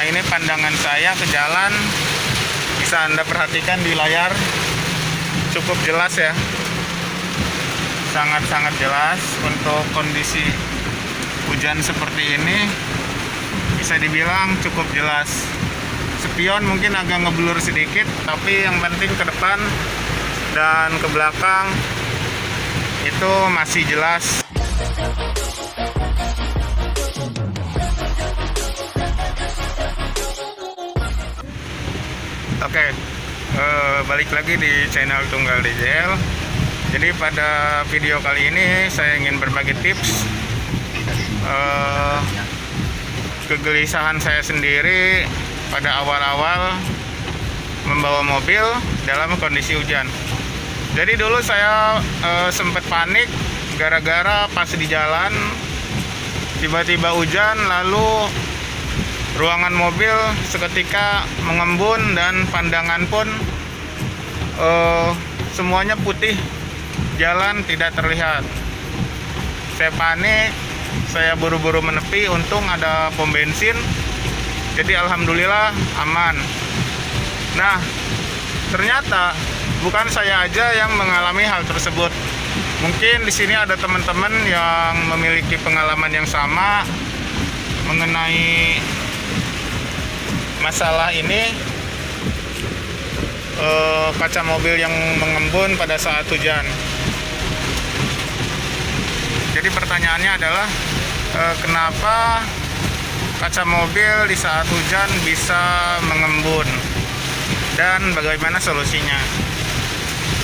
ini pandangan saya ke jalan, bisa Anda perhatikan di layar, cukup jelas ya, sangat-sangat jelas. Untuk kondisi hujan seperti ini bisa dibilang cukup jelas. Spion mungkin agak ngeblur sedikit, tapi yang penting ke depan dan ke belakang itu masih jelas. Oke, balik lagi di channel Tunggal DJL. Jadi pada video kali ini saya ingin berbagi tips kegelisahan saya sendiri pada awal-awal membawa mobil dalam kondisi hujan. Jadi dulu saya sempat panik gara-gara pas di jalan tiba-tiba hujan, lalu ruangan mobil seketika mengembun dan pandangan pun semuanya putih, jalan tidak terlihat. Saya panik, saya buru-buru menepi, untung ada pom bensin, jadi alhamdulillah aman. Nah, ternyata bukan saya aja yang mengalami hal tersebut. Mungkin di sini ada teman-teman yang memiliki pengalaman yang sama mengenai masalah ini, kaca mobil yang mengembun pada saat hujan. Jadi pertanyaannya adalah kenapa kaca mobil di saat hujan bisa mengembun dan bagaimana solusinya?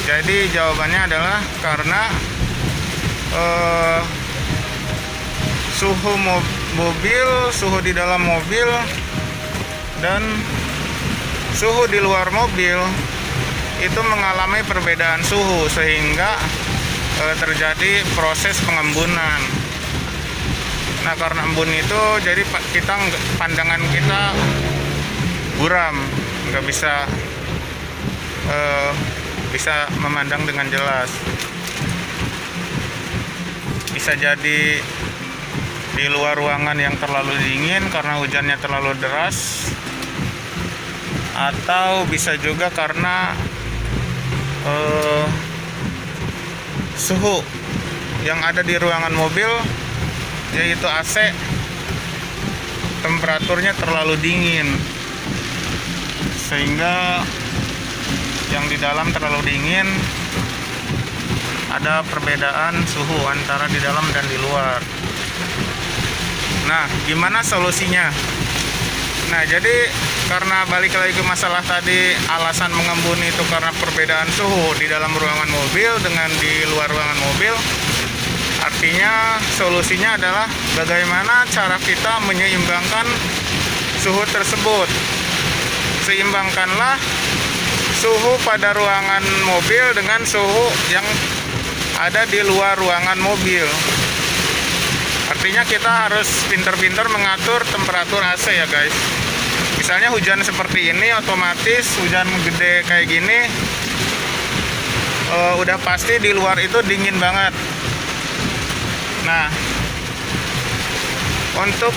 Jadi jawabannya adalah karena suhu mobil, suhu di dalam mobil dan suhu di luar mobil itu mengalami perbedaan suhu sehingga terjadi proses pengembunan. Nah, karena embun itu jadi pandangan kita buram, nggak bisa memandang dengan jelas. Bisa jadi di luar ruangan yang terlalu dingin karena hujannya terlalu deras, atau bisa juga karena suhu yang ada di ruangan mobil, yaitu AC, temperaturnya terlalu dingin sehingga yang di dalam terlalu dingin. Ada perbedaan suhu antara di dalam dan di luar. Nah, gimana solusinya? Nah, jadi karena balik lagi ke masalah tadi, alasan mengembun itu karena perbedaan suhu di dalam ruangan mobil dengan di luar ruangan mobil. Artinya solusinya adalah bagaimana cara kita menyeimbangkan suhu tersebut. Seimbangkanlah suhu pada ruangan mobil dengan suhu yang ada di luar ruangan mobil. Artinya kita harus pintar-pintar mengatur temperatur AC ya guys. Misalnya hujan seperti ini, otomatis hujan gede kayak gini, udah pasti di luar itu dingin banget. Nah, untuk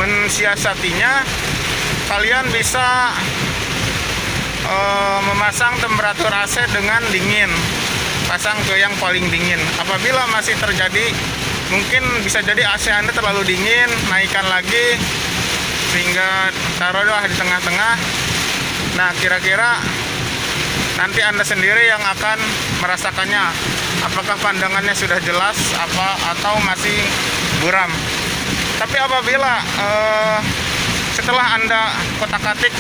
mensiasatinya, kalian bisa memasang temperatur AC dengan dingin, pasang ke yang paling dingin. Apabila masih terjadi, mungkin bisa jadi AC Anda terlalu dingin, naikkan lagi sehingga taruhlah di tengah-tengah. Nah, kira-kira nanti Anda sendiri yang akan merasakannya, apakah pandangannya sudah jelas atau masih buram. Tapi apabila setelah Anda kotak-katik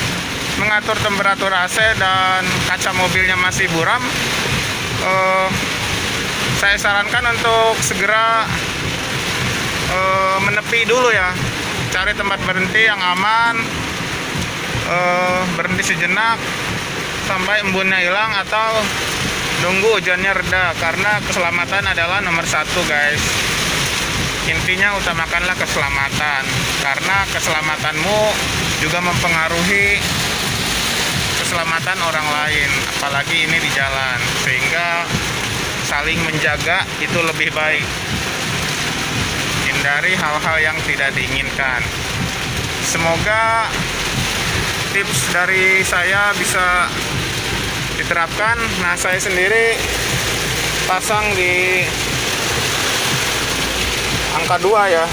mengatur temperatur AC dan kaca mobilnya masih buram, saya sarankan untuk segera menepi dulu ya, cari tempat berhenti yang aman, berhenti sejenak sampai embunnya hilang atau nunggu hujannya reda, karena keselamatan adalah nomor satu guys. Intinya utamakanlah keselamatan, karena keselamatanmu juga mempengaruhi keselamatan orang lain, apalagi ini di jalan, sehingga saling menjaga itu lebih baik. Hindari hal-hal yang tidak diinginkan. Semoga tips dari saya bisa diterapkan. Nah, saya sendiri pasang di angka 2 ya.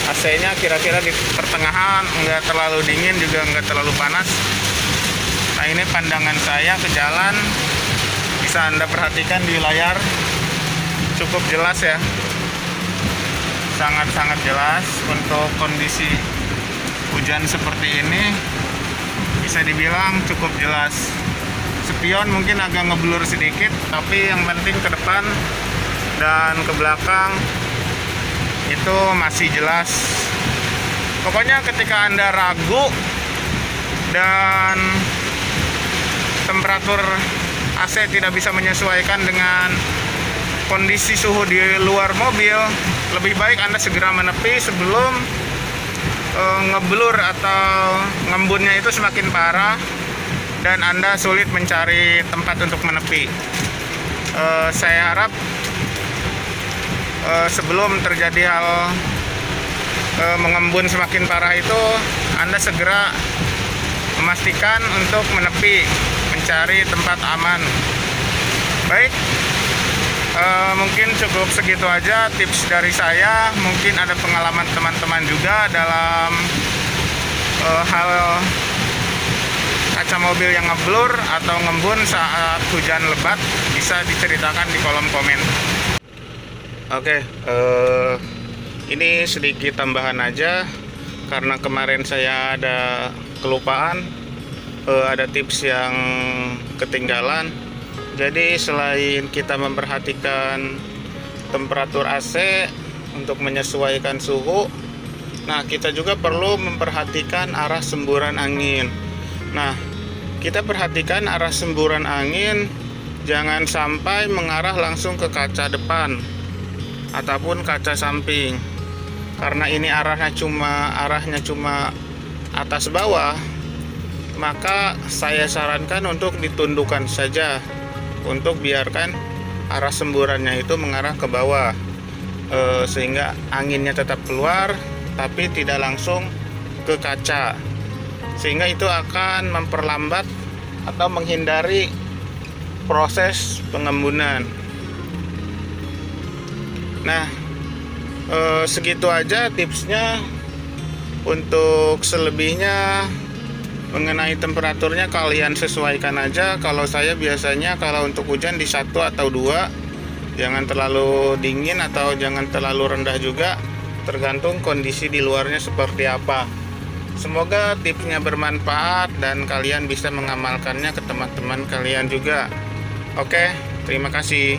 AC-nya kira-kira di pertengahan, nggak terlalu dingin juga nggak terlalu panas. Nah, ini pandangan saya ke jalan, bisa Anda perhatikan di layar, cukup jelas ya, sangat-sangat jelas. Untuk kondisi hujan seperti ini bisa dibilang cukup jelas. Spion mungkin agak ngeblur sedikit, tapi yang penting ke depan dan ke belakang itu masih jelas. Pokoknya ketika Anda ragu dan temperatur AC tidak bisa menyesuaikan dengan kondisi suhu di luar mobil, lebih baik Anda segera menepi sebelum ngeblur atau ngembunnya itu semakin parah dan Anda sulit mencari tempat untuk menepi. Saya harap sebelum terjadi hal mengembun semakin parah itu, Anda segera memastikan untuk menepi, mencari tempat aman. Baik, mungkin cukup segitu aja tips dari saya. Mungkin ada pengalaman teman-teman juga dalam hal kaca mobil yang ngeblur atau ngembun saat hujan lebat, bisa diceritakan di kolom komen. Oke, ini sedikit tambahan aja karena kemarin saya ada kelupaan, ada tips yang ketinggalan. Jadi selain kita memperhatikan temperatur AC untuk menyesuaikan suhu, nah kita juga perlu memperhatikan arah semburan angin. Nah, kita perhatikan arah semburan angin, jangan sampai mengarah langsung ke kaca depan ataupun kaca samping. Karena ini arahnya cuma atas bawah, maka saya sarankan untuk ditundukkan saja, untuk biarkan arah semburannya itu mengarah ke bawah, sehingga anginnya tetap keluar tapi tidak langsung ke kaca, sehingga itu akan memperlambat atau menghindari proses pengembunan. Nah, segitu aja tipsnya. Untuk selebihnya mengenai temperaturnya kalian sesuaikan aja. Kalau saya biasanya kalau untuk hujan di 1 atau 2, jangan terlalu dingin atau jangan terlalu rendah juga, tergantung kondisi di luarnya seperti apa. Semoga tipsnya bermanfaat dan kalian bisa mengamalkannya ke teman-teman kalian juga. Oke, terima kasih.